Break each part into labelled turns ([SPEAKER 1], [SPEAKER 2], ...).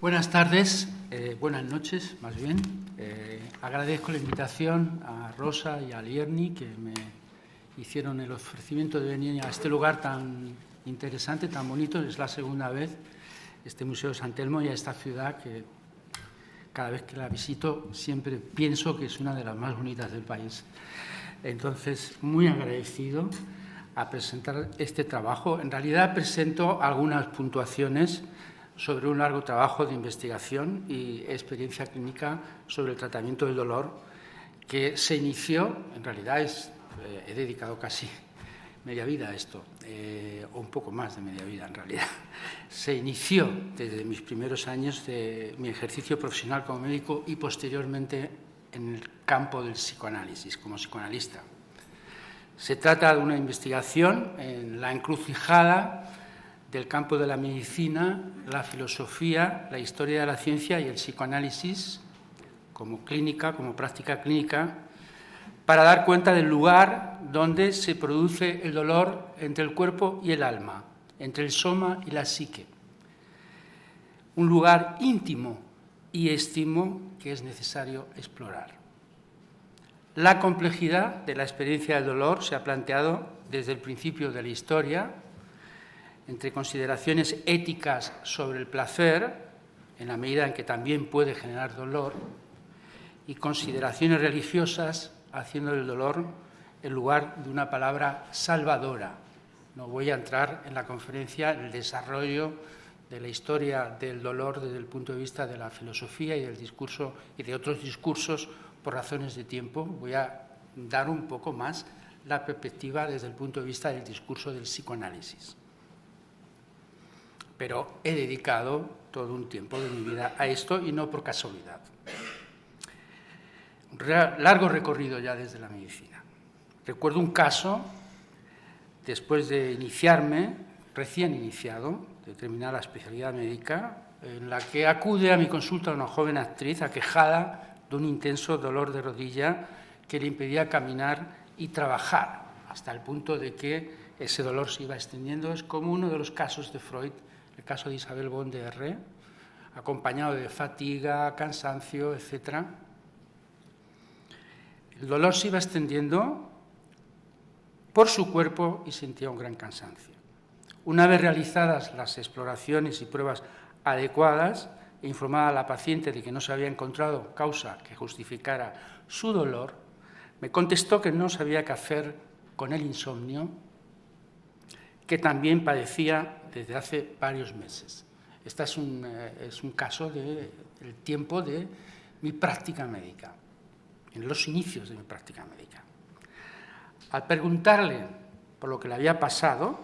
[SPEAKER 1] Buenas tardes, buenas noches, más bien. Agradezco la invitación a Rosa y a Lierni, que me hicieron el ofrecimiento de venir a este lugar tan interesante, tan bonito. Es la segunda vez, este Museo de San Telmo, y a esta ciudad que cada vez que la visito siempre pienso que es una de las más bonitas del país. Entonces, muy agradecido a presentar este trabajo. En realidad presento algunas puntuaciones sobre un largo trabajo de investigación y experiencia clínica sobre el tratamiento del dolor que se inició, en realidad he dedicado casi media vida a esto, o un poco más de media vida en realidad. Se inició desde mis primeros años de mi ejercicio profesional como médico y posteriormente en el campo del psicoanálisis, como psicoanalista. Se trata de una investigación en la encrucijada del campo de la medicina, la filosofía, la historia de la ciencia y el psicoanálisis como clínica, como práctica clínica, para dar cuenta del lugar donde se produce el dolor entre el cuerpo y el alma, entre el soma y la psique. Un lugar íntimo y estimo que es necesario explorar. La complejidad de la experiencia del dolor se ha planteado desde el principio de la historia, entre consideraciones éticas sobre el placer, en la medida en que también puede generar dolor, y consideraciones religiosas, haciendo del dolor el lugar de una palabra salvadora. No voy a entrar en la conferencia en el desarrollo de la historia del dolor desde el punto de vista de la filosofía y del discurso y de otros discursos por razones de tiempo. Voy a dar un poco más la perspectiva desde el punto de vista del discurso del psicoanálisis. Pero he dedicado todo un tiempo de mi vida a esto y no por casualidad. Un largo recorrido ya desde la medicina. Recuerdo un caso, después de iniciarme, recién iniciado, de terminar la especialidad médica, en la que acude a mi consulta una joven actriz aquejada de un intenso dolor de rodilla que le impedía caminar y trabajar, hasta el punto de que ese dolor se iba extendiendo. Es como uno de los casos de Freud, el caso de Isabel Bon de R., acompañado de fatiga, cansancio, etc. El dolor se iba extendiendo por su cuerpo y sentía un gran cansancio. Una vez realizadas las exploraciones y pruebas adecuadas e informada a la paciente de que no se había encontrado causa que justificara su dolor, me contestó que no sabía qué hacer con el insomnio, que también padecía desde hace varios meses. Este es un caso del tiempo de mi práctica médica, en los inicios de mi práctica médica. Al preguntarle por lo que le había pasado,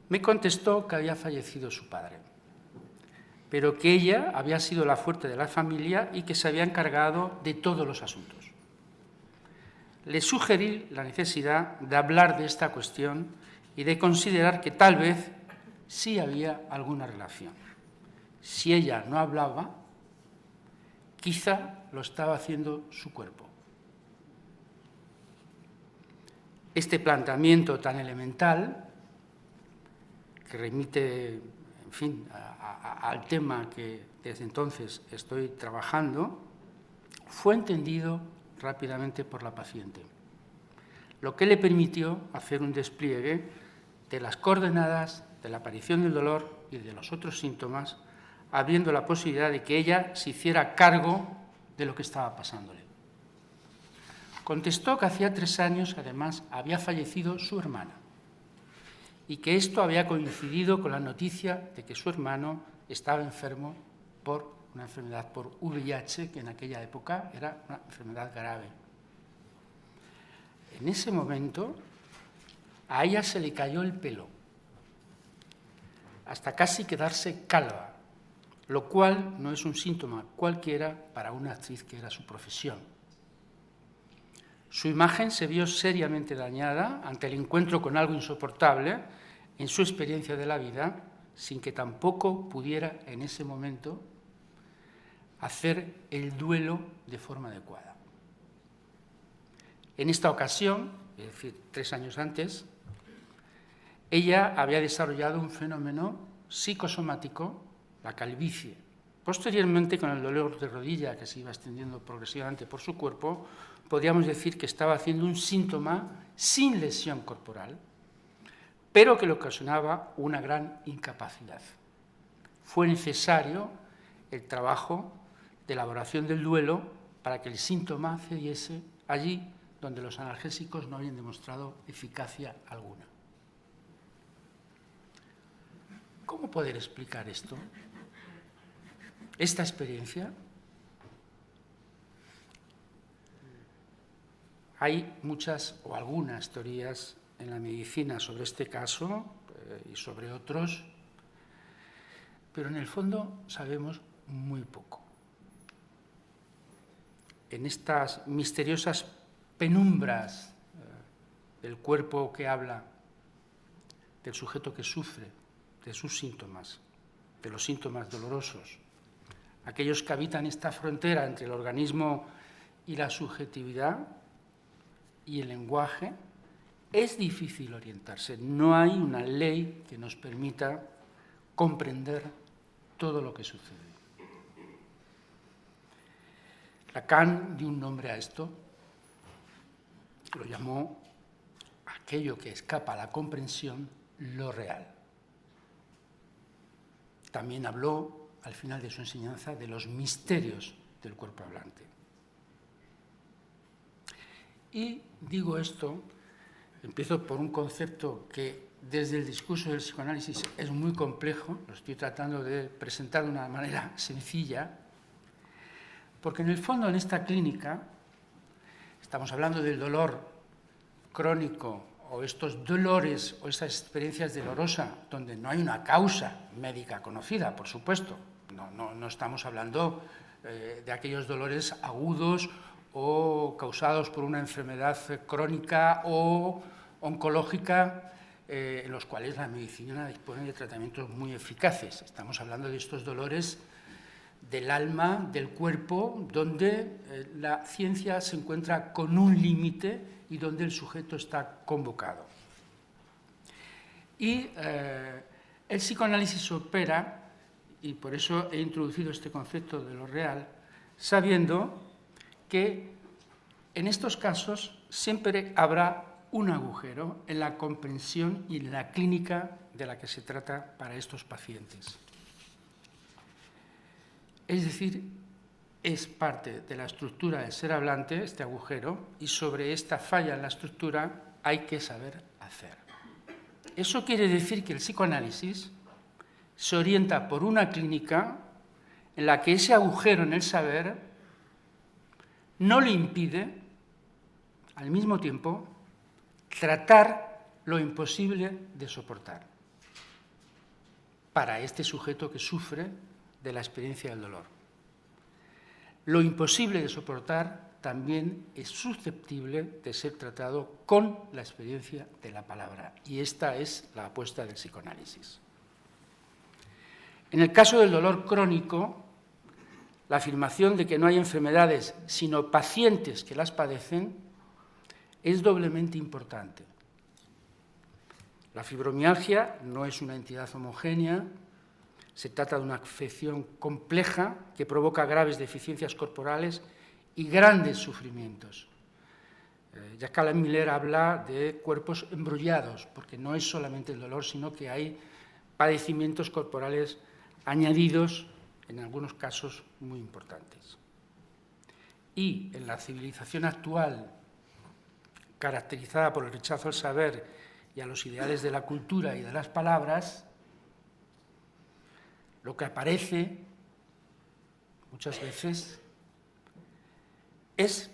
[SPEAKER 1] me contestó que había fallecido su padre, pero que ella había sido la fuerte de la familia y que se había encargado de todos los asuntos. Le sugerí la necesidad de hablar de esta cuestión y de considerar que tal vez sí había alguna relación. Si ella no hablaba, quizá lo estaba haciendo su cuerpo. Este planteamiento tan elemental, que remite, en fin, al tema que desde entonces estoy trabajando, fue entendido rápidamente por la paciente, lo que le permitió hacer un despliegue de las coordenadas de la aparición del dolor y de los otros síntomas, abriendo la posibilidad de que ella se hiciera cargo de lo que estaba pasándole. Contestó que hacía 3 años, además, había fallecido su hermana y que esto había coincidido con la noticia de que su hermano estaba enfermo por una enfermedad por VIH, que en aquella época era una enfermedad grave. En ese momento, a ella se le cayó el pelo, hasta casi quedarse calva, lo cual no es un síntoma cualquiera para una actriz que era su profesión. Su imagen se vio seriamente dañada ante el encuentro con algo insoportable en su experiencia de la vida, sin que tampoco pudiera en ese momento hacer el duelo de forma adecuada. En esta ocasión, es decir, 3 años antes, ella había desarrollado un fenómeno psicosomático la calvicie. Posteriormente, con el dolor de rodilla que se iba extendiendo progresivamente por su cuerpo, podríamos decir que estaba haciendo un síntoma sin lesión corporal, pero que le ocasionaba una gran incapacidad. Fue necesario el trabajo de elaboración del duelo para que el síntoma cediese allí donde los analgésicos no habían demostrado eficacia alguna. ¿Cómo poder explicar esto? Esta experiencia. Hay muchas o algunas teorías en la medicina sobre este caso y sobre otros, pero en el fondo sabemos muy poco. En estas misteriosas penumbras del cuerpo que habla, del sujeto que sufre, de sus síntomas, de los síntomas dolorosos, aquellos que habitan esta frontera entre el organismo y la subjetividad y el lenguaje, es difícil orientarse. No hay una ley que nos permita comprender todo lo que sucede. Lacan dio un nombre a esto, lo llamó aquello que escapa a la comprensión, lo real. También habló, al final de su enseñanza, de los misterios del cuerpo hablante. Y digo esto, empiezo por un concepto que desde el discurso del psicoanálisis es muy complejo, lo estoy tratando de presentar de una manera sencilla, porque en el fondo en esta clínica estamos hablando del dolor crónico o estos dolores o estas experiencias dolorosas donde no hay una causa médica conocida, por supuesto. No estamos hablando de aquellos dolores agudos o causados por una enfermedad crónica o oncológica en los cuales la medicina dispone de tratamientos muy eficaces. Estamos hablando de estos dolores del alma, del cuerpo, donde la ciencia se encuentra con un límite y donde el sujeto está convocado. Y el psicoanálisis opera, y por eso he introducido este concepto de lo real, sabiendo que en estos casos siempre habrá un agujero en la comprensión y en la clínica de la que se trata para estos pacientes. Es decir, es parte de la estructura del ser hablante, este agujero, y sobre esta falla en la estructura hay que saber hacer. Eso quiere decir que el psicoanálisis se orienta por una clínica en la que ese agujero en el saber no le impide, al mismo tiempo, tratar lo imposible de soportar para este sujeto que sufre de la experiencia del dolor. Lo imposible de soportar también es susceptible de ser tratado con la experiencia de la palabra, y esta es la apuesta del psicoanálisis. En el caso del dolor crónico, la afirmación de que no hay enfermedades sino pacientes que las padecen es doblemente importante. La fibromialgia no es una entidad homogénea, se trata de una afección compleja que provoca graves deficiencias corporales y grandes sufrimientos. Jacques Alain Miller habla de cuerpos embrollados, porque no es solamente el dolor, sino que hay padecimientos corporales añadidos, en algunos casos muy importantes. Y en la civilización actual, caracterizada por el rechazo al saber y a los ideales de la cultura y de las palabras, lo que aparece muchas veces es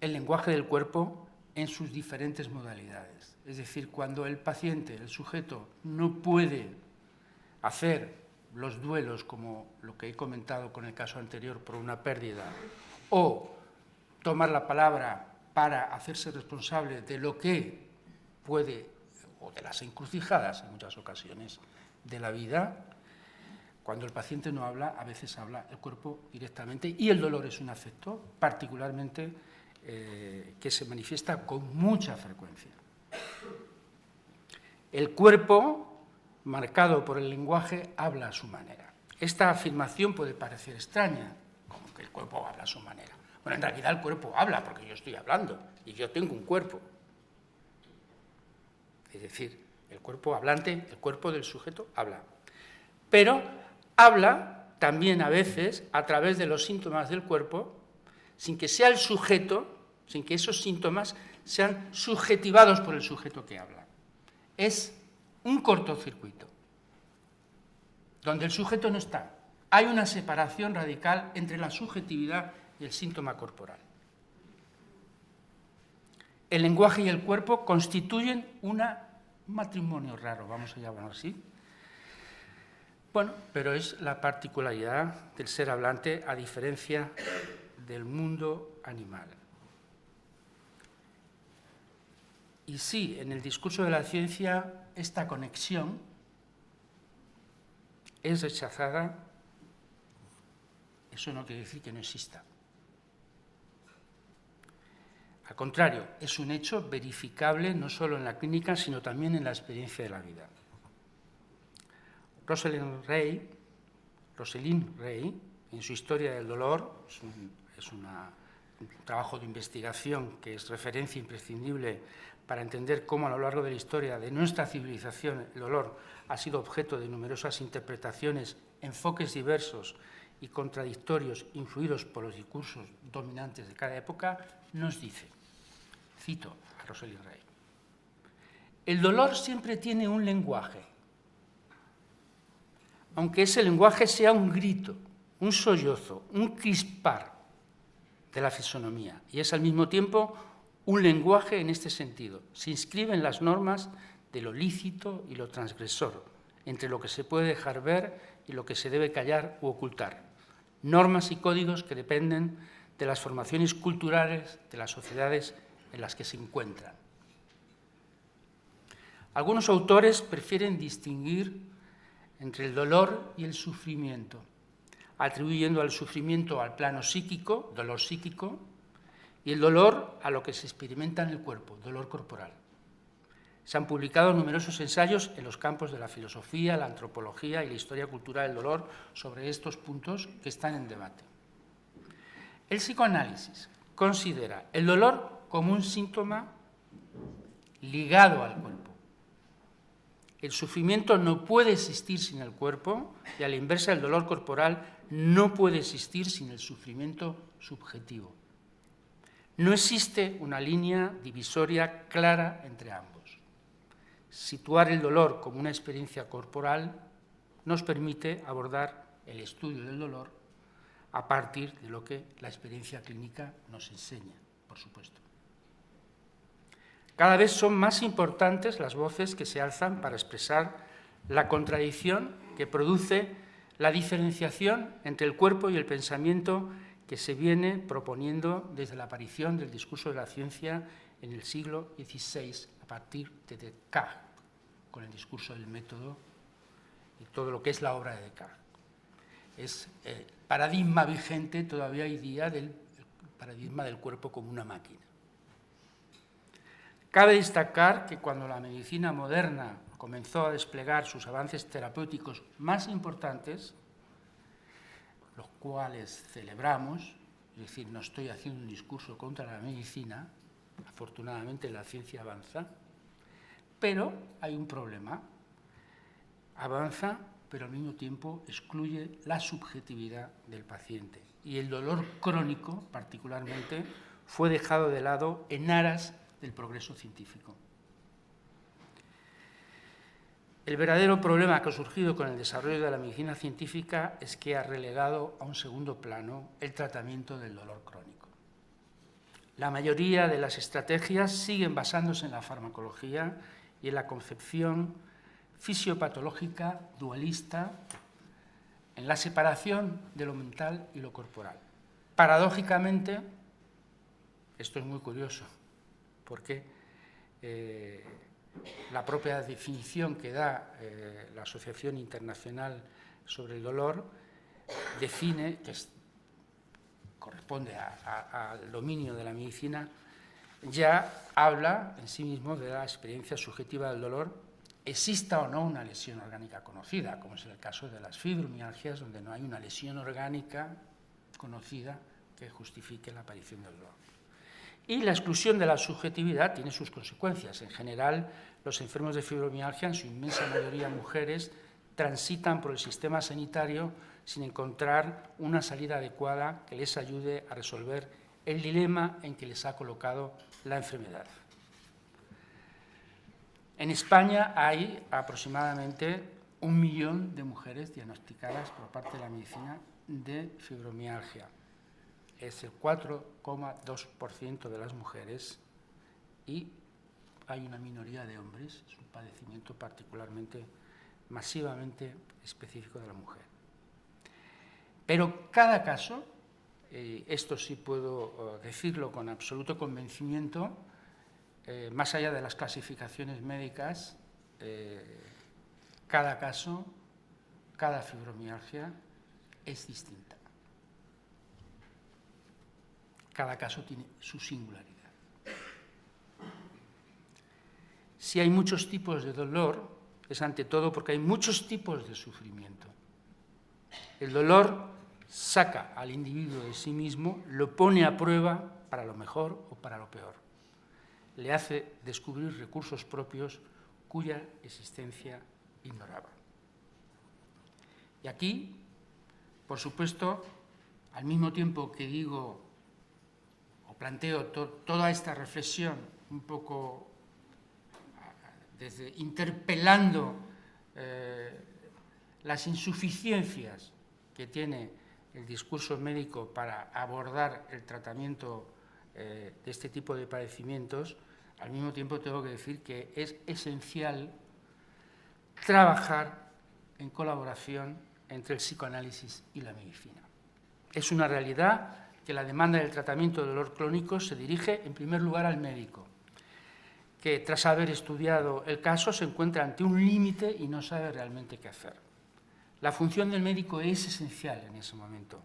[SPEAKER 1] el lenguaje del cuerpo en sus diferentes modalidades. Es decir, cuando el paciente, el sujeto, no puede hacer los duelos, como lo que he comentado con el caso anterior, por una pérdida, o tomar la palabra para hacerse responsable de lo que puede, o de las encrucijadas en muchas ocasiones de la vida, cuando el paciente no habla, a veces habla el cuerpo directamente, y el dolor es un afecto particularmente que se manifiesta con mucha frecuencia. El cuerpo, marcado por el lenguaje, habla a su manera. Esta afirmación puede parecer extraña, como que el cuerpo habla a su manera. Bueno, en realidad el cuerpo habla porque yo estoy hablando y yo tengo un cuerpo. Es decir, el cuerpo hablante, el cuerpo del sujeto habla. Pero habla también a veces a través de los síntomas del cuerpo, sin que sea el sujeto, sin que esos síntomas sean subjetivados por el sujeto que habla. Es un cortocircuito, donde el sujeto no está. Hay una separación radical entre la subjetividad y el síntoma corporal. El lenguaje y el cuerpo constituyen un matrimonio raro, vamos a llamarlo así. Bueno, pero es la particularidad del ser hablante a diferencia del mundo animal. Y sí, en el discurso de la ciencia, esta conexión es rechazada. Eso no quiere decir que no exista. Al contrario, es un hecho verificable no solo en la clínica, sino también en la experiencia de la vida. Rosalind Ray, en su Historia del dolor, es un trabajo de investigación que es referencia imprescindible para entender cómo a lo largo de la historia de nuestra civilización el dolor ha sido objeto de numerosas interpretaciones, enfoques diversos y contradictorios influidos por los discursos dominantes de cada época, nos dice, cito a Rosalind Ray, el dolor siempre tiene un lenguaje, aunque ese lenguaje sea un grito, un sollozo, un crispar de la fisonomía, y es al mismo tiempo un lenguaje en este sentido. Se inscribe en las normas de lo lícito y lo transgresor, entre lo que se puede dejar ver y lo que se debe callar u ocultar. Normas y códigos que dependen de las formaciones culturales de las sociedades en las que se encuentran. Algunos autores prefieren distinguir entre el dolor y el sufrimiento, atribuyendo al sufrimiento al plano psíquico, dolor psíquico, y el dolor a lo que se experimenta en el cuerpo, dolor corporal. Se han publicado numerosos ensayos en los campos de la filosofía, la antropología y la historia cultural del dolor sobre estos puntos que están en debate. El psicoanálisis considera el dolor como un síntoma ligado al cuerpo. El sufrimiento no puede existir sin el cuerpo y a la inversa el dolor corporal no puede existir sin el sufrimiento subjetivo. No existe una línea divisoria clara entre ambos. Situar el dolor como una experiencia corporal nos permite abordar el estudio del dolor a partir de lo que la experiencia clínica nos enseña, por supuesto. Cada vez son más importantes las voces que se alzan para expresar la contradicción que produce la diferenciación entre el cuerpo y el pensamiento que se viene proponiendo desde la aparición del discurso de la ciencia en el siglo XVI, a partir de Descartes, con el discurso del método y todo lo que es la obra de Descartes. Es el paradigma vigente todavía hoy día del paradigma del cuerpo como una máquina. Cabe destacar que cuando la medicina moderna comenzó a desplegar sus avances terapéuticos más importantes, los cuales celebramos, es decir, no estoy haciendo un discurso contra la medicina, afortunadamente la ciencia avanza, pero hay un problema. Avanza, pero al mismo tiempo excluye la subjetividad del paciente. Y el dolor crónico, particularmente, fue dejado de lado en aras del progreso científico. El verdadero problema que ha surgido con el desarrollo de la medicina científica es que ha relegado a un segundo plano el tratamiento del dolor crónico. La mayoría de las estrategias siguen basándose en la farmacología y en la concepción fisiopatológica dualista, en la separación de lo mental y lo corporal. Paradójicamente, esto es muy curioso, porque la propia definición que da la Asociación Internacional sobre el Dolor define, que corresponde al dominio de la medicina, ya habla en sí mismo de la experiencia subjetiva del dolor exista o no una lesión orgánica conocida, como es el caso de las fibromialgias, donde no hay una lesión orgánica conocida que justifique la aparición del dolor. Y la exclusión de la subjetividad tiene sus consecuencias. En general, los enfermos de fibromialgia, en su inmensa mayoría mujeres, transitan por el sistema sanitario sin encontrar una salida adecuada que les ayude a resolver el dilema en que les ha colocado la enfermedad. En España hay aproximadamente 1 millón de mujeres diagnosticadas por parte de la medicina de fibromialgia. Es el 4,2% de las mujeres y hay una minoría de hombres. Es un padecimiento particularmente, masivamente específico de la mujer. Pero cada caso, esto sí puedo decirlo con absoluto convencimiento, más allá de las clasificaciones médicas, cada caso, cada fibromialgia es distinta. Cada caso tiene su singularidad. Si hay muchos tipos de dolor, es ante todo porque hay muchos tipos de sufrimiento. El dolor saca al individuo de sí mismo, lo pone a prueba para lo mejor o para lo peor. Le hace descubrir recursos propios cuya existencia ignoraba. Y aquí, por supuesto, al mismo tiempo que digo o planteo toda esta reflexión un poco desde interpelando las insuficiencias que tiene el discurso médico para abordar el tratamiento de este tipo de padecimientos, al mismo tiempo tengo que decir que es esencial trabajar en colaboración entre el psicoanálisis y la medicina. Es una realidad que la demanda del tratamiento del dolor crónico se dirige en primer lugar al médico, que tras haber estudiado el caso se encuentra ante un límite y no sabe realmente qué hacer. La función del médico es esencial en ese momento,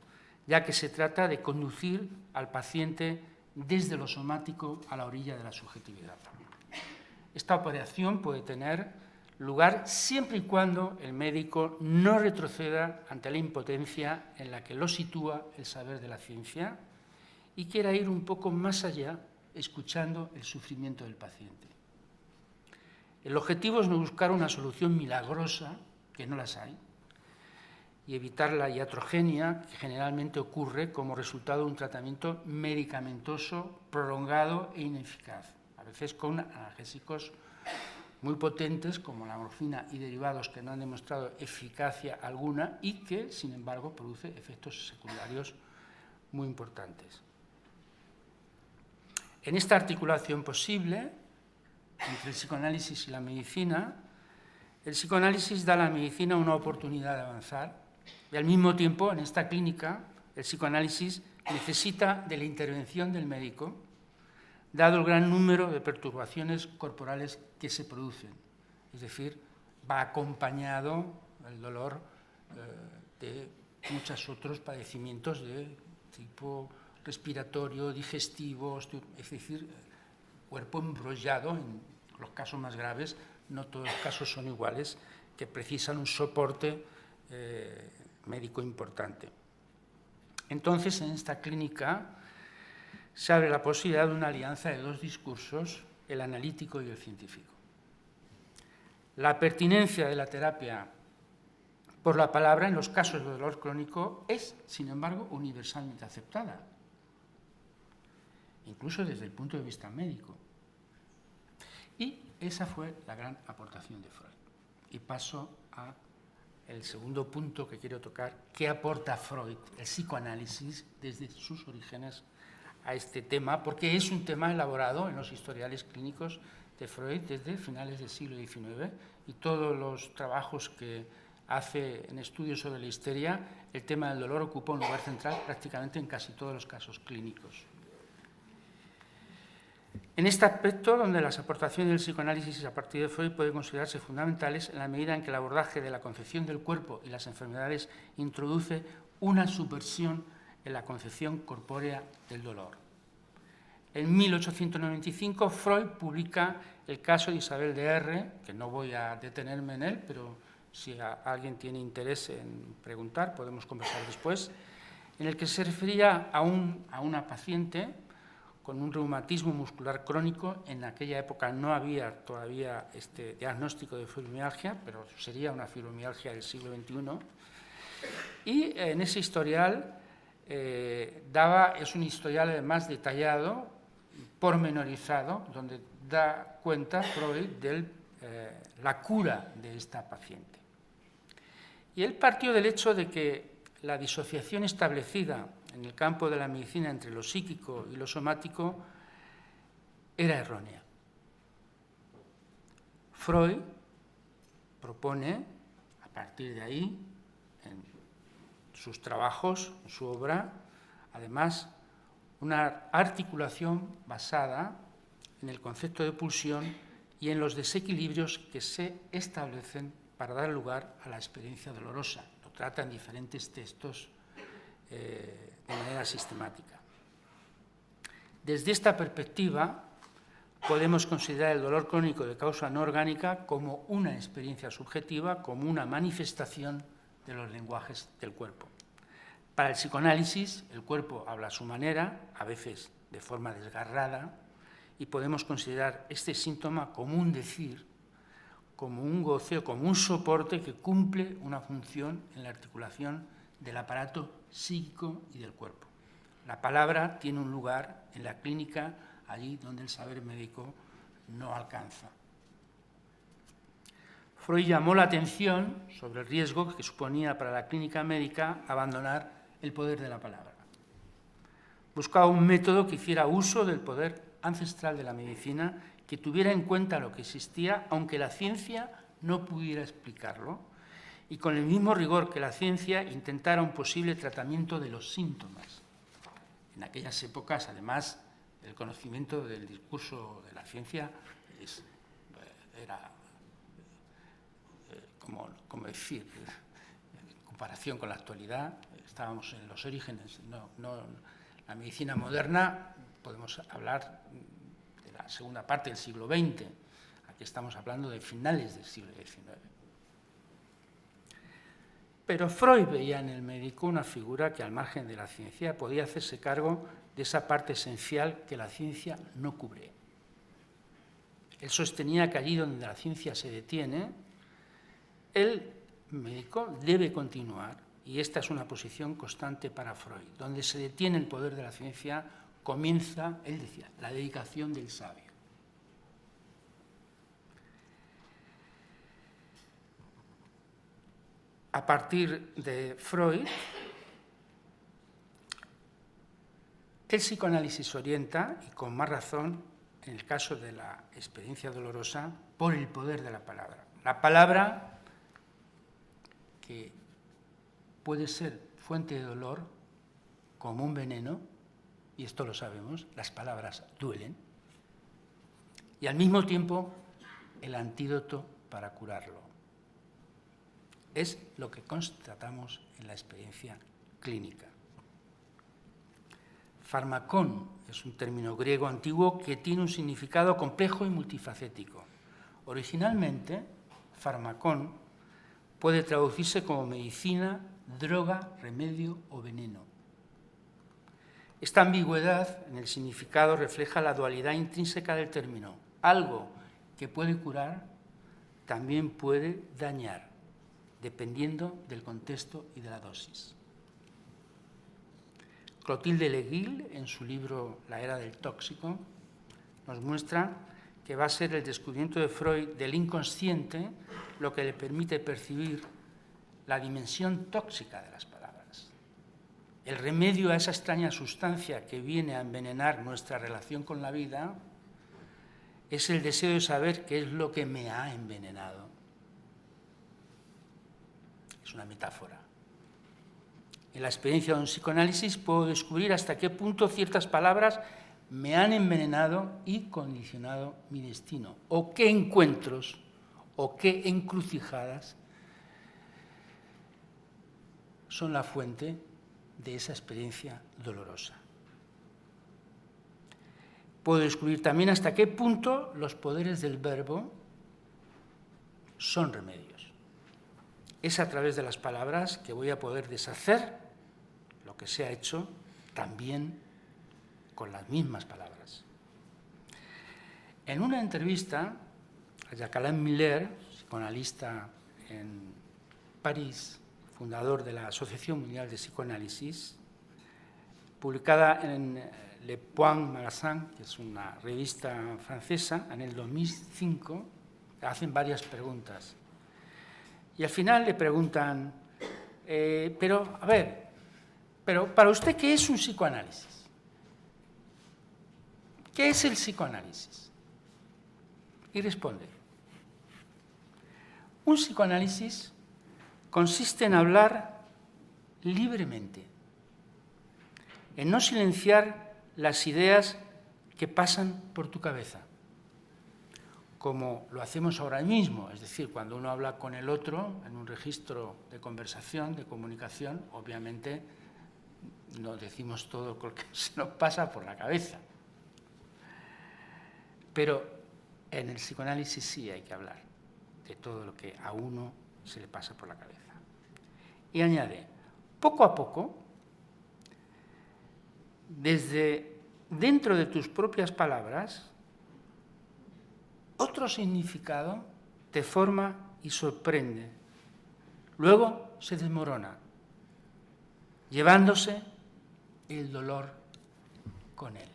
[SPEAKER 1] ya que se trata de conducir al paciente desde lo somático a la orilla de la subjetividad. Esta operación puede tener lugar siempre y cuando el médico no retroceda ante la impotencia en la que lo sitúa el saber de la ciencia y quiera ir un poco más allá, escuchando el sufrimiento del paciente. El objetivo es no buscar una solución milagrosa, que no las hay, y evitar la iatrogenia que generalmente ocurre como resultado de un tratamiento medicamentoso, prolongado e ineficaz, a veces con analgésicos muy potentes como la morfina y derivados que no han demostrado eficacia alguna y que, sin embargo, produce efectos secundarios muy importantes. En esta articulación posible entre el psicoanálisis y la medicina, el psicoanálisis da a la medicina una oportunidad de avanzar y, al mismo tiempo, en esta clínica, el psicoanálisis necesita de la intervención del médico, dado el gran número de perturbaciones corporales que se producen. Es decir, va acompañado el dolor de muchos otros padecimientos de tipo respiratorio, digestivo, es decir, cuerpo embrollado, en los casos más graves, no todos los casos son iguales, que precisan un soporte médico importante. Entonces, en esta clínica se abre la posibilidad de una alianza de dos discursos, el analítico y el científico. La pertinencia de la terapia por la palabra en los casos de dolor crónico es, sin embargo, universalmente aceptada, incluso desde el punto de vista médico. Y esa fue la gran aportación de Freud. Y paso al segundo punto que quiero tocar, ¿qué aporta Freud, el psicoanálisis, desde sus orígenes a este tema? Porque es un tema elaborado en los historiales clínicos de Freud desde finales del siglo XIX y todos los trabajos que hace en estudios sobre la histeria, el tema del dolor ocupa un lugar central prácticamente en casi todos los casos clínicos. En este aspecto, donde las aportaciones del psicoanálisis a partir de Freud pueden considerarse fundamentales en la medida en que el abordaje de la concepción del cuerpo y las enfermedades introduce una subversión en la concepción corpórea del dolor. En 1895, Freud publica el caso de Isabel de R., que no voy a detenerme en él, pero si alguien tiene interés en preguntar, podemos conversar después, en el que se refería a una paciente con un reumatismo muscular crónico. En aquella época no había todavía este diagnóstico de fibromialgia, pero sería una fibromialgia del siglo XXI. Y en ese historial es un historial además detallado, pormenorizado, donde da cuenta Freud de la cura de esta paciente. Y él partió del hecho de que la disociación establecida en el campo de la medicina entre lo psíquico y lo somático era errónea. Freud propone, a partir de ahí, en sus trabajos, en su obra, además, una articulación basada en el concepto de pulsión y en los desequilibrios que se establecen para dar lugar a la experiencia dolorosa. Lo trata en diferentes textos de manera sistemática. Desde esta perspectiva, podemos considerar el dolor crónico de causa no orgánica como una experiencia subjetiva, como una manifestación de los lenguajes del cuerpo. Para el psicoanálisis, el cuerpo habla a su manera, a veces de forma desgarrada, y podemos considerar este síntoma como un decir, como un goce o como un soporte que cumple una función en la articulación del aparato psíquico y del cuerpo. La palabra tiene un lugar en la clínica, allí donde el saber médico no alcanza. Freud llamó la atención sobre el riesgo que suponía para la clínica médica abandonar el poder de la palabra. Buscaba un método que hiciera uso del poder ancestral de la medicina, que tuviera en cuenta lo que existía, aunque la ciencia no pudiera explicarlo, y con el mismo rigor que la ciencia intentara un posible tratamiento de los síntomas. En aquellas épocas, además, el conocimiento del discurso de la ciencia era, como decir, en comparación con la actualidad, estábamos en los orígenes. La medicina moderna, podemos hablar de la segunda parte del siglo XX, aquí estamos hablando de finales del siglo XIX. Pero Freud veía en el médico una figura que, al margen de la ciencia, podía hacerse cargo de esa parte esencial que la ciencia no cubre. Él sostenía que allí donde la ciencia se detiene, el médico debe continuar, y esta es una posición constante para Freud. Donde se detiene el poder de la ciencia, comienza, él decía, la dedicación del sabio. A partir de Freud, el psicoanálisis se orienta, y con más razón, en el caso de la experiencia dolorosa, por el poder de la palabra. La palabra, que puede ser fuente de dolor como un veneno, y esto lo sabemos, las palabras duelen, y al mismo tiempo el antídoto para curarlo. Es lo que constatamos en la experiencia clínica. Farmacón es un término griego antiguo que tiene un significado complejo y multifacético. Originalmente, farmacón puede traducirse como medicina, droga, remedio o veneno. Esta ambigüedad en el significado refleja la dualidad intrínseca del término. Algo que puede curar también puede dañar, dependiendo del contexto y de la dosis. Clotilde Legil, en su libro La era del tóxico, nos muestra que va a ser el descubrimiento de Freud del inconsciente lo que le permite percibir la dimensión tóxica de las palabras. El remedio a esa extraña sustancia que viene a envenenar nuestra relación con la vida es el deseo de saber qué es lo que me ha envenenado. Es una metáfora. En la experiencia de un psicoanálisis puedo descubrir hasta qué punto ciertas palabras me han envenenado y condicionado mi destino, o qué encuentros o qué encrucijadas son la fuente de esa experiencia dolorosa. puedo descubrir también hasta qué punto los poderes del verbo son remedios. Es a través de las palabras que voy a poder deshacer lo que se ha hecho también con las mismas palabras. En una entrevista a Jacques-Alain Miller, psicoanalista en París, fundador de la Asociación Mundial de Psicoanálisis, publicada en Le Point Magazine, que es una revista francesa, en el 2005, hacen varias preguntas. Y al final le preguntan, pero para usted, ¿qué es un psicoanálisis? ¿Qué es el psicoanálisis? Y responde, un psicoanálisis consiste en hablar libremente, en no silenciar las ideas que pasan por tu cabeza, como lo hacemos ahora mismo, es decir, cuando uno habla con el otro en un registro de conversación, de comunicación, obviamente no decimos todo lo que se nos pasa por la cabeza. Pero en el psicoanálisis sí hay que hablar de todo lo que a uno se le pasa por la cabeza. Y añade, poco a poco, desde dentro de tus propias palabras, otro significado te forma y sorprende. Luego se desmorona, llevándose el dolor con él.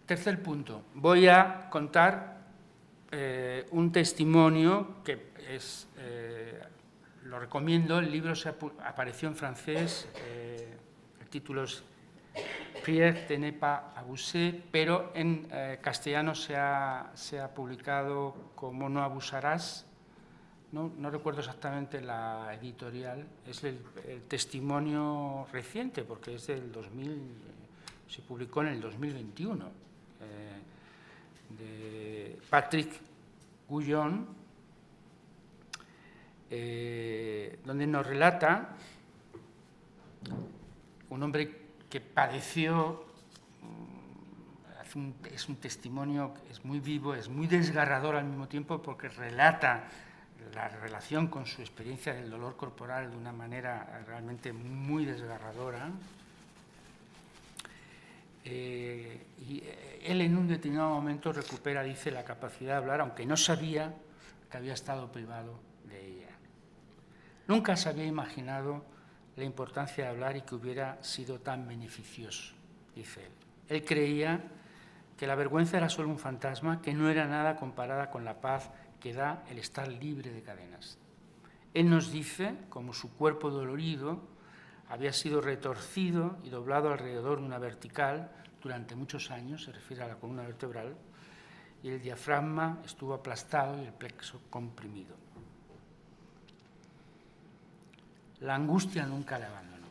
[SPEAKER 1] Tercer punto, voy a contar un testimonio que es, lo recomiendo, el libro apareció en francés, el título es Prière de ne pas abuser, pero en castellano se ha publicado como No abusarás, no recuerdo exactamente la editorial, es el testimonio reciente, porque es del 2000, se publicó en el 2021. De Patrick Guyon, donde nos relata un hombre que padeció, es un testimonio, es muy vivo, es muy desgarrador al mismo tiempo porque relata la relación con su experiencia del dolor corporal de una manera realmente muy desgarradora. Y él en un determinado momento recupera, dice, la capacidad de hablar, aunque no sabía que había estado privado de ella. Nunca se había imaginado la importancia de hablar y que hubiera sido tan beneficioso, dice él. Él creía que la vergüenza era solo un fantasma, que no era nada comparada con la paz que da el estar libre de cadenas. Él nos dice, como su cuerpo dolorido había sido retorcido y doblado alrededor de una vertical durante muchos años, se refiere a la columna vertebral, y el diafragma estuvo aplastado y el plexo comprimido. La angustia nunca le abandonó.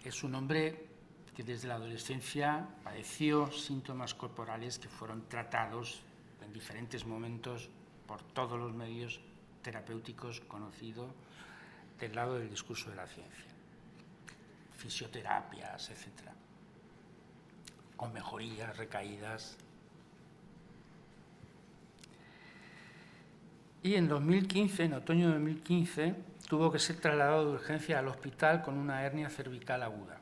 [SPEAKER 1] Es un hombre que desde la adolescencia padeció síntomas corporales que fueron tratados en diferentes momentos por todos los medios terapéuticos conocidos del lado del discurso de la ciencia, fisioterapias, etc., con mejorías, recaídas. Y en 2015, en otoño de 2015, tuvo que ser trasladado de urgencia al hospital con una hernia cervical aguda.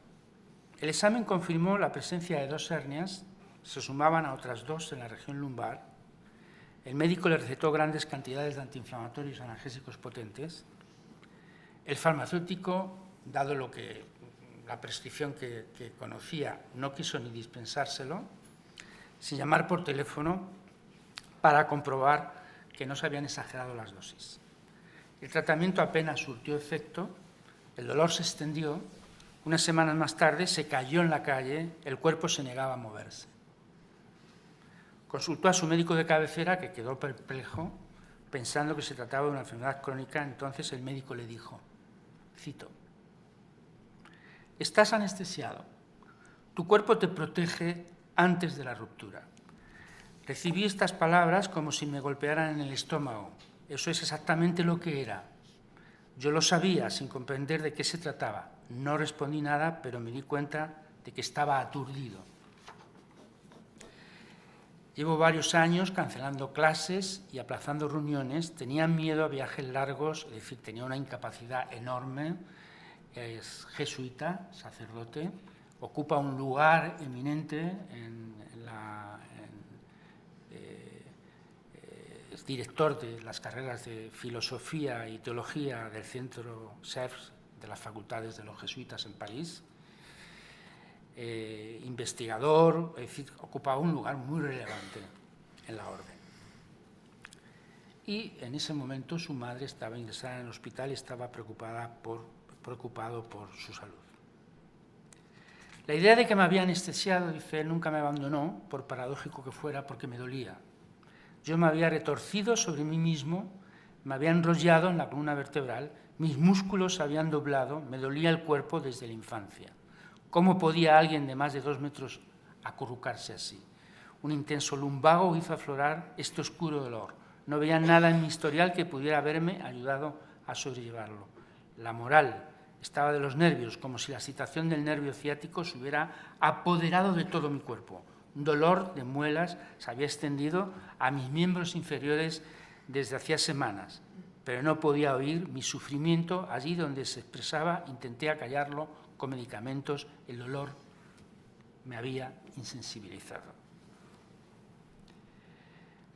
[SPEAKER 1] El examen confirmó la presencia de 2 hernias, se sumaban a otras 2 en la región lumbar. El médico le recetó grandes cantidades de antiinflamatorios analgésicos potentes. El farmacéutico, dado la prescripción que conocía, no quiso ni dispensárselo, sin llamar por teléfono para comprobar que no se habían exagerado las dosis. El tratamiento apenas surtió efecto, el dolor se extendió, unas semanas más tarde se cayó en la calle, el cuerpo se negaba a moverse. Consultó a su médico de cabecera, que quedó perplejo, pensando que se trataba de una enfermedad crónica. Entonces el médico le dijo, cito, «Estás anestesiado, tu cuerpo te protege antes de la ruptura. Recibí estas palabras como si me golpearan en el estómago. Eso es exactamente lo que era. Yo lo sabía sin comprender de qué se trataba. No respondí nada, pero me di cuenta de que estaba aturdido. Llevo varios años cancelando clases y aplazando reuniones. Tenía miedo a viajes largos, es decir, tenía una incapacidad enorme. Es jesuita, sacerdote, ocupa un lugar eminente es director de las carreras de filosofía y teología del Centro CEFS de las facultades de los jesuitas en París. Investigador, es decir, ocupaba un lugar muy relevante en la orden. Y en ese momento su madre estaba ingresada en el hospital y estaba preocupado por su salud. La idea de que me había anestesiado, dice él, nunca me abandonó, por paradójico que fuera, porque me dolía. Yo me había retorcido sobre mí mismo, me había enrollado en la columna vertebral, mis músculos se habían doblado, me dolía el cuerpo desde la infancia. ¿Cómo podía alguien de más de 2 metros acurrucarse así? Un intenso lumbago hizo aflorar este oscuro dolor. No veía nada en mi historial que pudiera haberme ayudado a sobrellevarlo. La moral estaba de los nervios, como si la excitación del nervio ciático se hubiera apoderado de todo mi cuerpo. Un dolor de muelas se había extendido a mis miembros inferiores desde hacía semanas, pero no podía oír mi sufrimiento allí donde se expresaba. Intenté acallarlo con medicamentos, el dolor me había insensibilizado.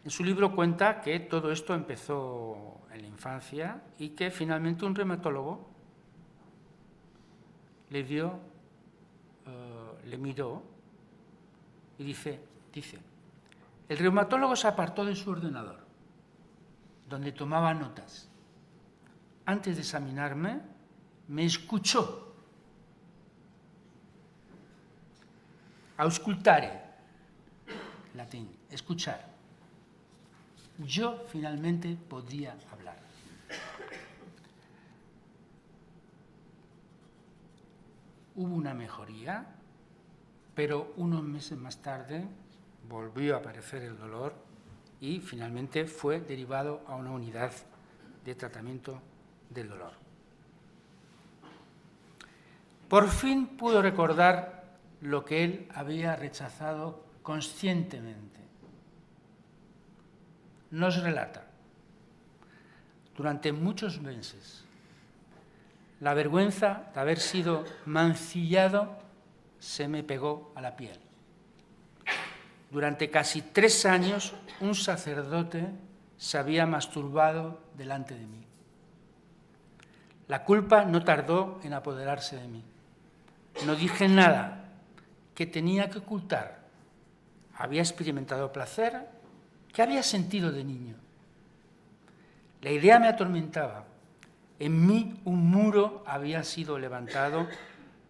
[SPEAKER 1] En su libro cuenta que todo esto empezó en la infancia y que finalmente un reumatólogo le miró y dice, el reumatólogo se apartó de su ordenador, donde tomaba notas. Antes de examinarme, me escuchó. Auscultare, latín, escuchar. Yo finalmente podría hablar. Hubo una mejoría, pero unos meses más tarde volvió a aparecer el dolor y finalmente fue derivado a una unidad de tratamiento del dolor. Por fin pudo recordar lo que él había rechazado conscientemente. Nos relata, durante muchos meses, la vergüenza de haber sido mancillado se me pegó a la piel. Durante casi 3 años, un sacerdote se había masturbado delante de mí. La culpa no tardó en apoderarse de mí. No dije nada que tenía que ocultar. Había experimentado placer que había sentido de niño. La idea me atormentaba. En mí un muro había sido levantado.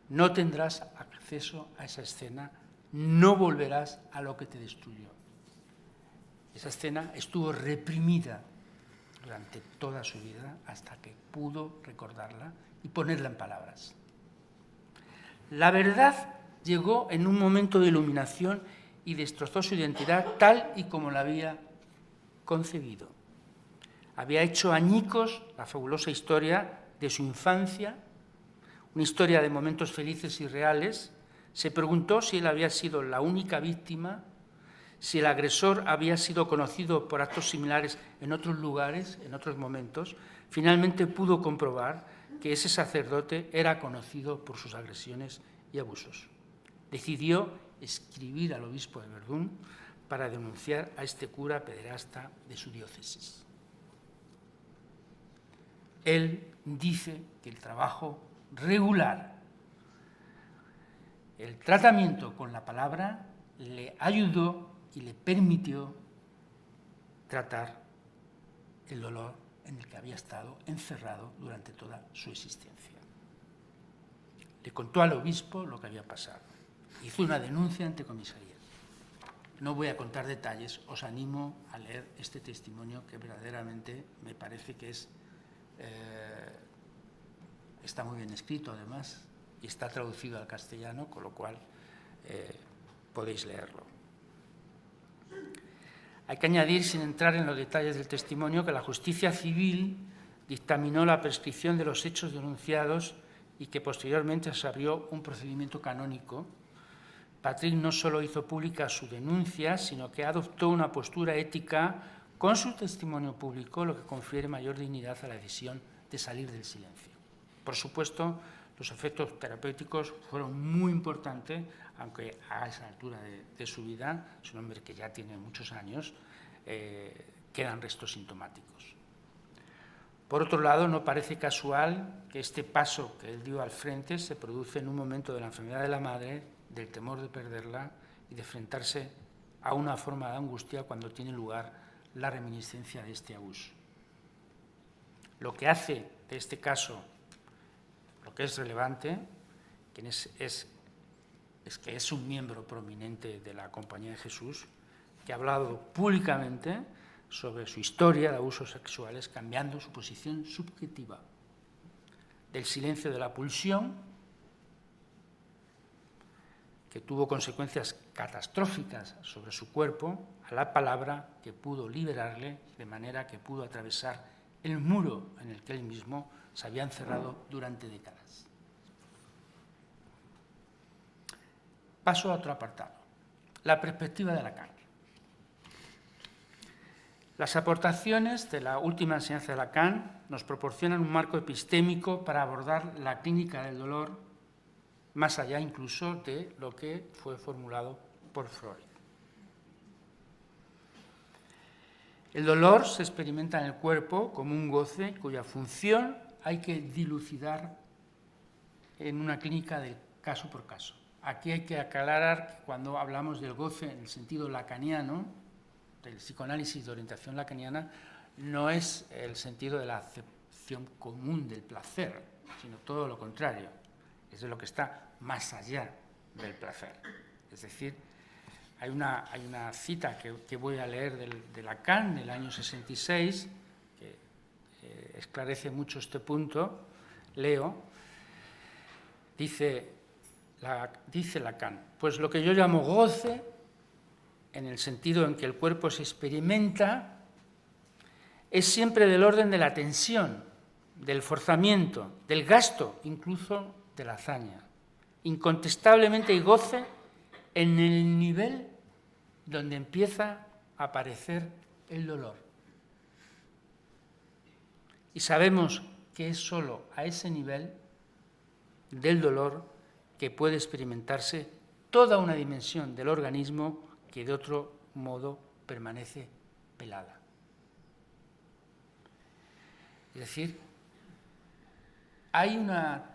[SPEAKER 1] No tendrás acceso a esa escena. No volverás a lo que te destruyó. Esa escena estuvo reprimida durante toda su vida hasta que pudo recordarla y ponerla en palabras. La verdad llegó en un momento de iluminación y destrozó su identidad tal y como la había concebido. Había hecho añicos la fabulosa historia de su infancia, una historia de momentos felices y reales. Se preguntó si él había sido la única víctima, si el agresor había sido conocido por actos similares en otros lugares, en otros momentos. Finalmente pudo comprobar que ese sacerdote era conocido por sus agresiones y abusos. Decidió escribir al obispo de Verdún para denunciar a este cura pederasta de su diócesis. Él dice que el trabajo regular, el tratamiento con la palabra, le ayudó y le permitió tratar el dolor en el que había estado encerrado durante toda su existencia. Le contó al obispo lo que había pasado. Hizo una denuncia ante comisaría. No voy a contar detalles, os animo a leer este testimonio que verdaderamente me parece que está muy bien escrito además y está traducido al castellano, con lo cual podéis leerlo. Hay que añadir, sin entrar en los detalles del testimonio, que la justicia civil dictaminó la prescripción de los hechos denunciados y que posteriormente se abrió un procedimiento canónico, Patrick no solo hizo pública su denuncia, sino que adoptó una postura ética con su testimonio público, lo que confiere mayor dignidad a la decisión de salir del silencio. Por supuesto, los efectos terapéuticos fueron muy importantes, aunque a esa altura de su vida, es un hombre que ya tiene muchos años, quedan restos sintomáticos. Por otro lado, no parece casual que este paso que él dio al frente se produce en un momento de la enfermedad de la madre, del temor de perderla y de enfrentarse a una forma de angustia cuando tiene lugar la reminiscencia de este abuso. Lo que hace de este caso, lo que es relevante, es que es un miembro prominente de la Compañía de Jesús, que ha hablado públicamente sobre su historia de abusos sexuales, cambiando su posición subjetiva del silencio de la pulsión, que tuvo consecuencias catastróficas sobre su cuerpo, a la palabra que pudo liberarle, de manera que pudo atravesar el muro en el que él mismo se había encerrado durante décadas. Paso a otro apartado, la perspectiva de Lacan. Las aportaciones de la última enseñanza de Lacan nos proporcionan un marco epistémico para abordar la clínica del dolor, más allá incluso de lo que fue formulado por Freud. El dolor se experimenta en el cuerpo como un goce cuya función hay que dilucidar en una clínica de caso por caso. Aquí hay que aclarar que cuando hablamos del goce en el sentido lacaniano, del psicoanálisis de orientación lacaniana, no es el sentido de la acepción común del placer, sino todo lo contrario. Es de lo que está más allá del placer. Es decir, hay una cita que voy a leer de Lacan, del año 66, que esclarece mucho este punto. Leo, dice Lacan, pues lo que yo llamo goce, en el sentido en que el cuerpo se experimenta, es siempre del orden de la tensión, del forzamiento, del gasto, incluso de la hazaña. Incontestablemente hay goce en el nivel donde empieza a aparecer el dolor. Y sabemos que es solo a ese nivel del dolor que puede experimentarse toda una dimensión del organismo que de otro modo permanece pelada. Es decir, hay una...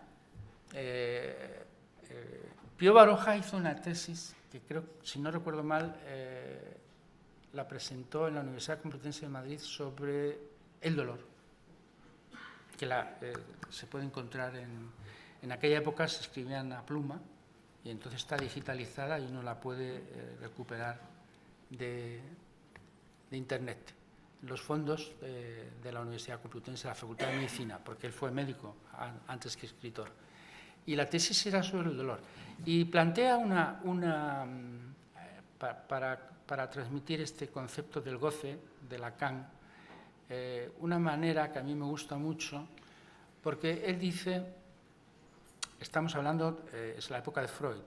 [SPEAKER 1] Pío Baroja hizo una tesis que creo, si no recuerdo mal, la presentó en la Universidad Complutense de Madrid sobre el dolor, que se puede encontrar en aquella época, se escribía en la pluma y entonces está digitalizada y uno la puede recuperar de Internet. Los fondos de la Universidad Complutense de la Facultad de Medicina, porque él fue médico antes que escritor. Y la tesis era sobre el dolor. Y plantea para transmitir este concepto del goce de Lacan, una manera que a mí me gusta mucho, porque él dice, estamos hablando, es la época de Freud,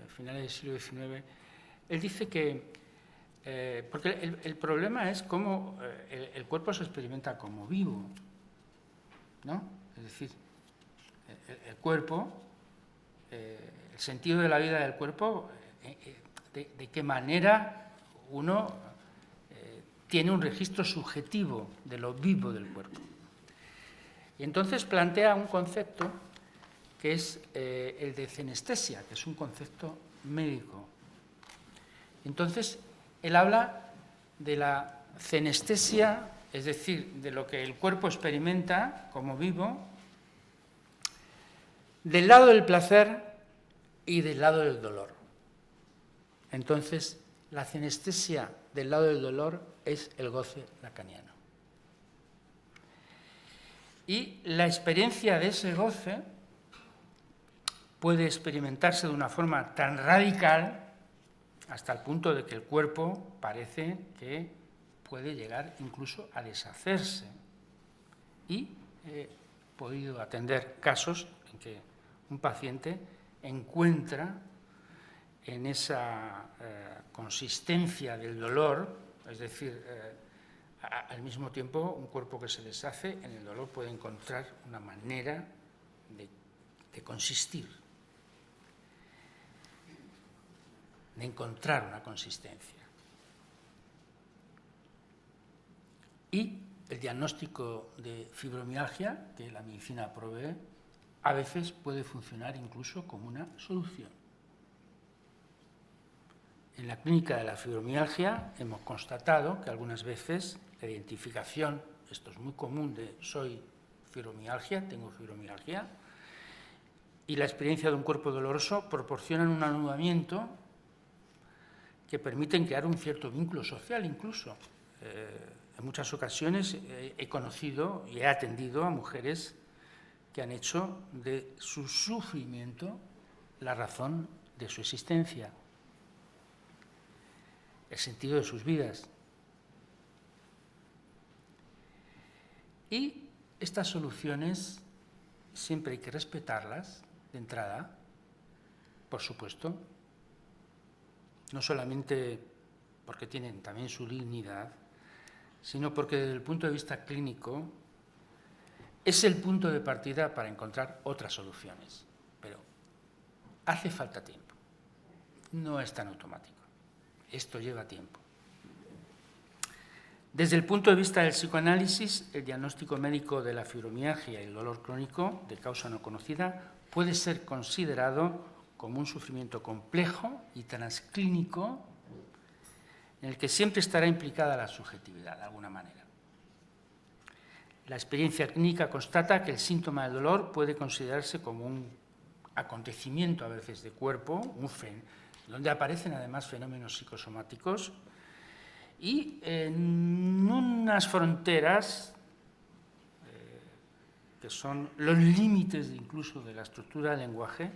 [SPEAKER 1] finales del siglo XIX, él dice que, porque el problema es cómo el cuerpo se experimenta como vivo, ¿no? Es decir, el cuerpo, el sentido de la vida del cuerpo, de qué manera uno tiene un registro subjetivo de lo vivo del cuerpo. Y entonces plantea un concepto que es el de cenestesia, que es un concepto médico. Entonces, él habla de la cenestesia, es decir, de lo que el cuerpo experimenta como vivo, del lado del placer y del lado del dolor. Entonces, la cenestesia del lado del dolor es el goce lacaniano. Y la experiencia de ese goce puede experimentarse de una forma tan radical hasta el punto de que el cuerpo parece que puede llegar incluso a deshacerse y he podido atender casos en que un paciente encuentra en esa consistencia del dolor, es decir, al mismo tiempo un cuerpo que se deshace, en el dolor puede encontrar una manera de consistir, de encontrar una consistencia. Y el diagnóstico de fibromialgia que la medicina provee a veces puede funcionar incluso como una solución. En la clínica de la fibromialgia hemos constatado que algunas veces la identificación, esto es muy común, de soy fibromialgia, tengo fibromialgia, y la experiencia de un cuerpo doloroso proporcionan un anudamiento que permiten crear un cierto vínculo social incluso. En muchas ocasiones he conocido y he atendido a mujeres que han hecho de su sufrimiento la razón de su existencia, el sentido de sus vidas. Y estas soluciones siempre hay que respetarlas de entrada, por supuesto, no solamente porque tienen también su dignidad, sino porque desde el punto de vista clínico es el punto de partida para encontrar otras soluciones. Pero hace falta tiempo, no es tan automático, esto lleva tiempo. Desde el punto de vista del psicoanálisis, el diagnóstico médico de la fibromialgia y el dolor crónico de causa no conocida puede ser considerado como un sufrimiento complejo y transclínico en el que siempre estará implicada la subjetividad, de alguna manera. La experiencia clínica constata que el síntoma del dolor puede considerarse como un acontecimiento a veces de cuerpo, donde aparecen además fenómenos psicosomáticos, y en unas fronteras que son los límites incluso de la estructura del lenguaje,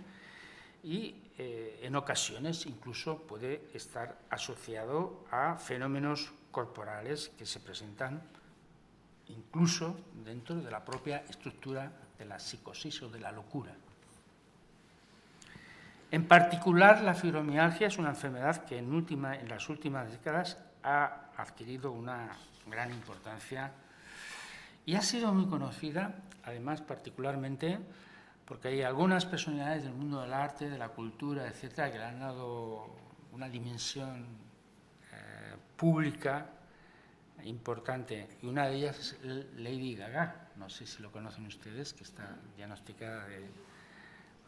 [SPEAKER 1] y en ocasiones incluso puede estar asociado a fenómenos corporales que se presentan incluso dentro de la propia estructura de la psicosis o de la locura. En particular, la fibromialgia es una enfermedad que en las últimas décadas ha adquirido una gran importancia y ha sido muy conocida, además, particularmente porque hay algunas personalidades del mundo del arte, de la cultura, etcétera, que le han dado una dimensión pública importante, y una de ellas es Lady Gaga. No sé si lo conocen ustedes, que está diagnosticada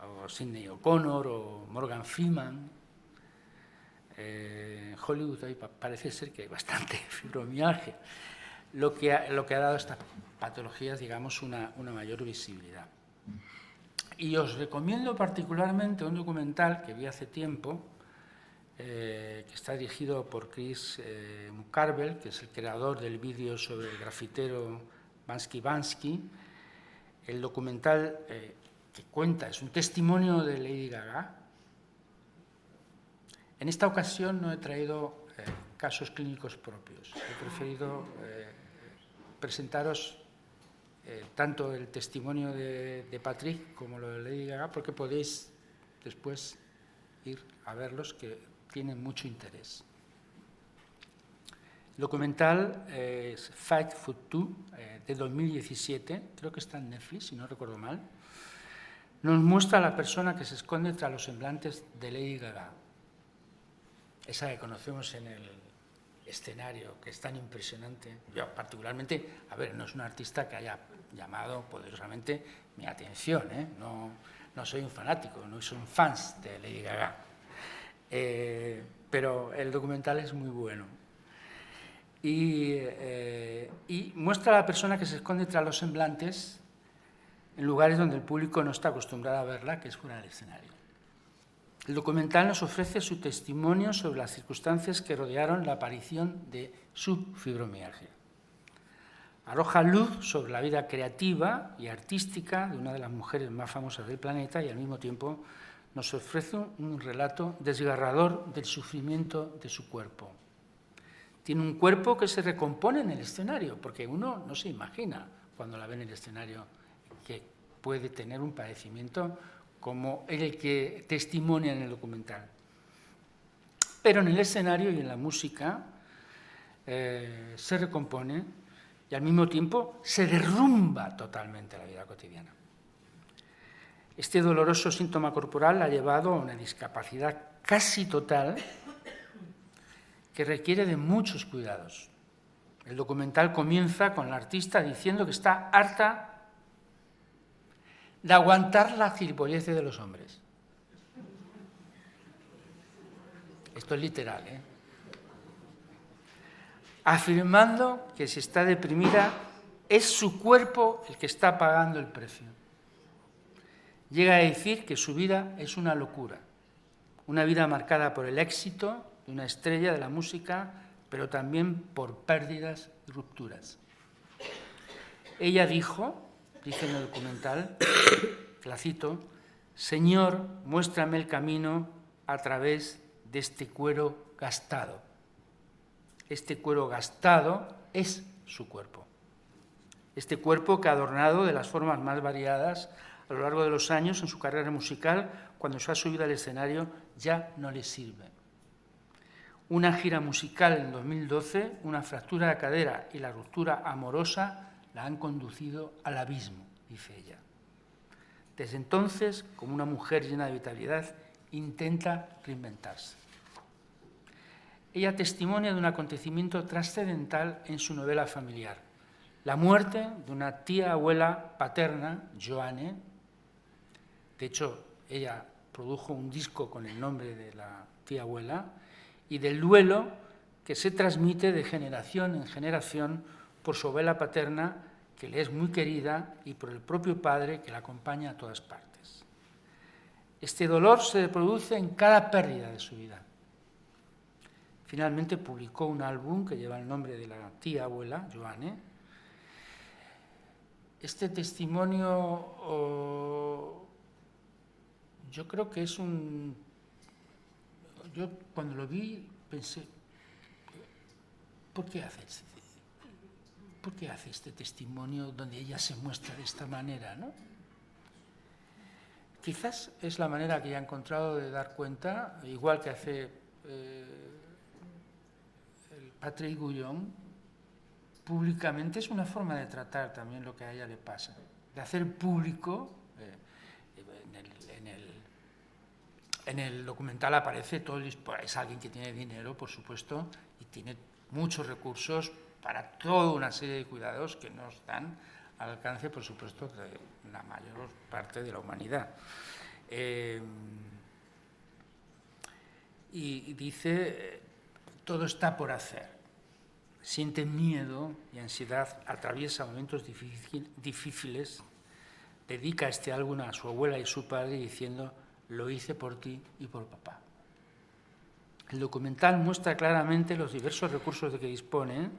[SPEAKER 1] o Sidney O'Connor o Morgan Freeman. En Hollywood ahí parece ser que hay bastante fibromialgia, lo que ha dado a estas patologías, digamos, una mayor visibilidad. Y os recomiendo particularmente un documental que vi hace tiempo, que está dirigido por Chris McCarvel, que es el creador del vídeo sobre el grafitero Bansky Bansky. El documental que cuenta es un testimonio de Lady Gaga. En esta ocasión no he traído casos clínicos propios. He preferido presentaros tanto el testimonio de Patrick como lo de Lady Gaga, porque podéis después ir a verlos, que tienen mucho interés. El documental es Fight Food 2, de 2017, creo que está en Netflix, si no recuerdo mal. Nos muestra a la persona que se esconde tras los semblantes de Lady Gaga, esa que conocemos en el escenario, que es tan impresionante. Yo particularmente, no es un artista que haya llamado poderosamente mi atención, no soy un fanático, no soy un fan de Lady Gaga, pero el documental es muy bueno. Y muestra a la persona que se esconde tras los semblantes en lugares donde el público no está acostumbrado a verla, que es fuera del escenario. El documental nos ofrece su testimonio sobre las circunstancias que rodearon la aparición de su fibromialgia. Arroja luz sobre la vida creativa y artística de una de las mujeres más famosas del planeta y al mismo tiempo nos ofrece un relato desgarrador del sufrimiento de su cuerpo. Tiene un cuerpo que se recompone en el escenario, porque uno no se imagina cuando la ve en el escenario, que puede tener un padecimiento como el que testimonia en el documental. Pero en el escenario y en la música se recompone y al mismo tiempo se derrumba totalmente la vida cotidiana. Este doloroso síntoma corporal la ha llevado a una discapacidad casi total que requiere de muchos cuidados. El documental comienza con la artista diciendo que está harta de aguantar la gilipolleces de los hombres. Esto es literal, ¿eh? Afirmando que si está deprimida es su cuerpo el que está pagando el precio. Llega a decir que su vida es una locura, una vida marcada por el éxito de una estrella de la música, pero también por pérdidas y rupturas. Ella dijo, dice en el documental, la cito, «Señor, muéstrame el camino a través de este cuero gastado». Este cuero gastado es su cuerpo. Este cuerpo que ha adornado de las formas más variadas a lo largo de los años en su carrera musical, cuando se ha subido al escenario, ya no le sirve. Una gira musical en 2012, una fractura de cadera y la ruptura amorosa la han conducido al abismo, dice ella. Desde entonces, como una mujer llena de vitalidad, intenta reinventarse. Ella testimonia de un acontecimiento trascendental en su novela familiar, la muerte de una tía abuela paterna, Joanne. De hecho, ella produjo un disco con el nombre de la tía abuela y del duelo que se transmite de generación en generación por su abuela paterna, que le es muy querida, y por el propio padre, que la acompaña a todas partes. Este dolor se produce en cada pérdida de su vida. Finalmente publicó un álbum que lleva el nombre de la tía abuela, Joanne. Este testimonio, yo creo que es un... Yo cuando lo vi pensé, ¿por qué hace este testimonio donde ella se muestra de esta manera, ¿no? Quizás es la manera que ella ha encontrado de dar cuenta, igual que hace el Patrick Guyon, públicamente, es una forma de tratar también lo que a ella le pasa, de hacer público. En el documental aparece todo, es alguien que tiene dinero, por supuesto, y tiene muchos recursos para toda una serie de cuidados que no están al alcance, por supuesto, de la mayor parte de la humanidad. Y dice, todo está por hacer. Siente miedo y ansiedad, atraviesa momentos difíciles, dedica este álbum a su abuela y su padre diciendo, lo hice por ti y por papá. El documental muestra claramente los diversos recursos de que dispone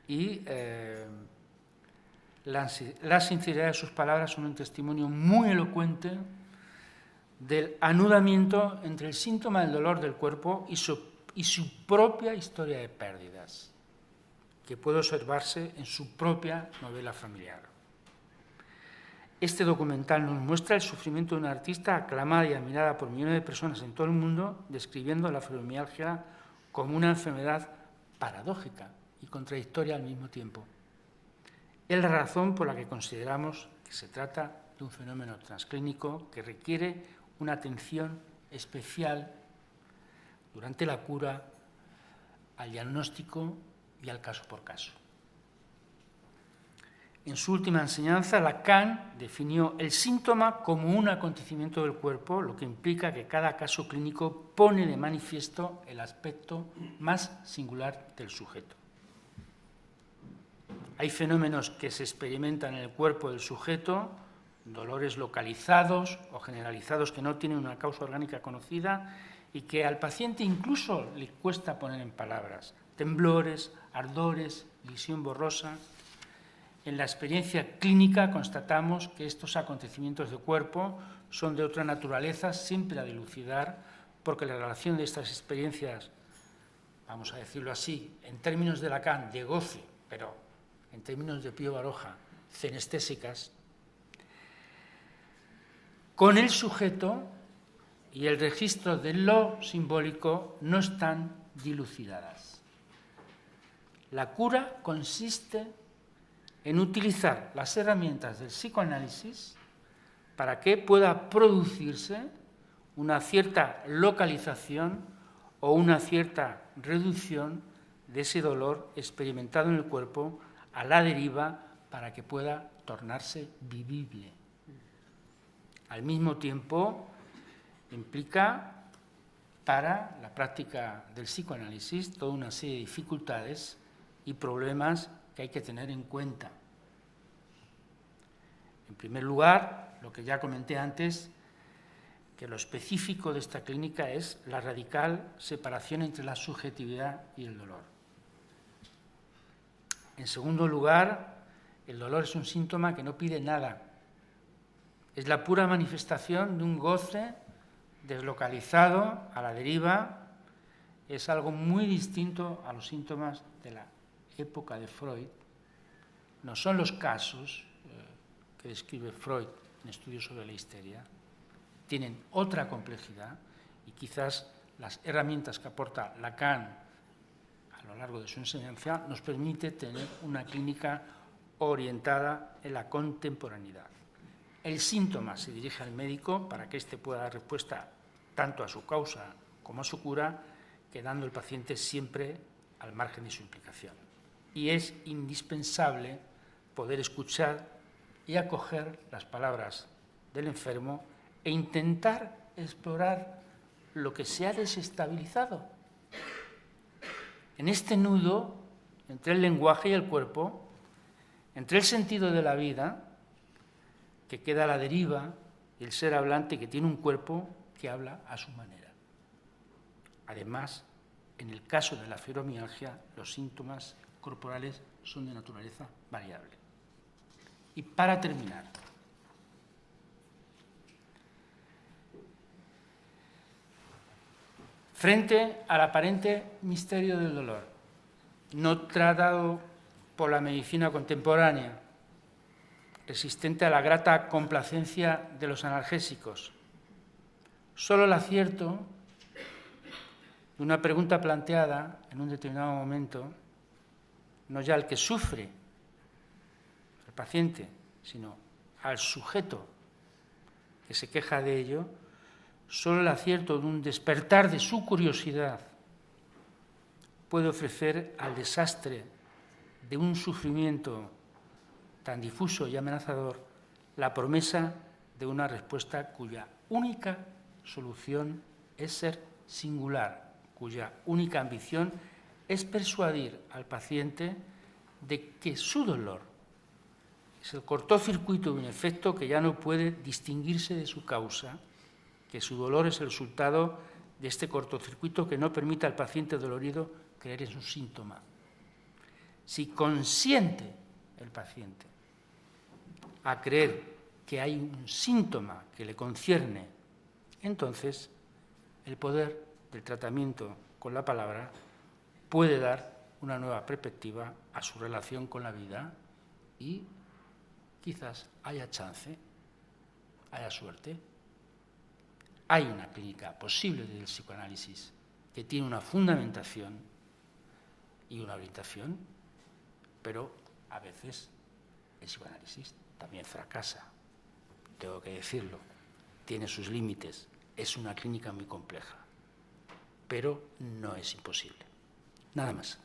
[SPEAKER 1] y la sinceridad de sus palabras son un testimonio muy elocuente del anudamiento entre el síntoma del dolor del cuerpo y su propia historia de pérdidas, que puede observarse en su propia novela familiar. Este documental nos muestra el sufrimiento de una artista aclamada y admirada por millones de personas en todo el mundo, describiendo la fibromialgia como una enfermedad paradójica y contradictoria al mismo tiempo. Es la razón por la que consideramos que se trata de un fenómeno transclínico que requiere una atención especial durante la cura, al diagnóstico y al caso por caso. En su última enseñanza, Lacan definió el síntoma como un acontecimiento del cuerpo, lo que implica que cada caso clínico pone de manifiesto el aspecto más singular del sujeto. Hay fenómenos que se experimentan en el cuerpo del sujeto, dolores localizados o generalizados que no tienen una causa orgánica conocida y que al paciente incluso le cuesta poner en palabras. Temblores, ardores, visión borrosa. En la experiencia clínica constatamos que estos acontecimientos de cuerpo son de otra naturaleza, siempre a dilucidar, porque la relación de estas experiencias, vamos a decirlo así, en términos de Lacan, de goce, pero en términos de Pío Baroja, cenestésicas, con el sujeto y el registro de lo simbólico no están dilucidadas. La cura consiste en utilizar las herramientas del psicoanálisis para que pueda producirse una cierta localización o una cierta reducción de ese dolor experimentado en el cuerpo a la deriva para que pueda tornarse vivible. Al mismo tiempo, implica para la práctica del psicoanálisis toda una serie de dificultades y problemas que hay que tener en cuenta. En primer lugar, lo que ya comenté antes, que lo específico de esta clínica es la radical separación entre la subjetividad y el dolor. En segundo lugar, el dolor es un síntoma que no pide nada. Es la pura manifestación de un goce deslocalizado a la deriva. Es algo muy distinto a los síntomas de la época de Freud. No son los casos que describe Freud en estudios sobre la histeria. Tienen otra complejidad y quizás las herramientas que aporta Lacan a lo largo de su enseñanza nos permite tener una clínica orientada en la contemporaneidad. El síntoma se dirige al médico para que éste pueda dar respuesta tanto a su causa como a su cura, quedando el paciente siempre al margen de su implicación. Y es indispensable poder escuchar y acoger las palabras del enfermo e intentar explorar lo que se ha desestabilizado. En este nudo, entre el lenguaje y el cuerpo, entre el sentido de la vida, que queda a la deriva, y el ser hablante que tiene un cuerpo que habla a su manera. Además, en el caso de la fibromialgia, los síntomas corporales son de naturaleza variable. Y para terminar, frente al aparente misterio del dolor, no tratado por la medicina contemporánea, resistente a la grata complacencia de los analgésicos, solo el acierto de una pregunta planteada en un determinado momento, no ya al que sufre, el paciente, sino al sujeto que se queja de ello, solo el acierto de un despertar de su curiosidad puede ofrecer al desastre de un sufrimiento tan difuso y amenazador la promesa de una respuesta cuya única solución es ser singular, cuya única ambición es persuadir al paciente de que su dolor es el cortocircuito de un efecto que ya no puede distinguirse de su causa, que su dolor es el resultado de este cortocircuito que no permite al paciente dolorido creer en su síntoma. Si consiente el paciente a creer que hay un síntoma que le concierne, entonces el poder del tratamiento con la palabra puede dar una nueva perspectiva a su relación con la vida y quizás haya chance, haya suerte. Hay una clínica posible del psicoanálisis que tiene una fundamentación y una orientación, pero a veces el psicoanálisis también fracasa, tengo que decirlo, tiene sus límites, es una clínica muy compleja, pero no es imposible. Nada más.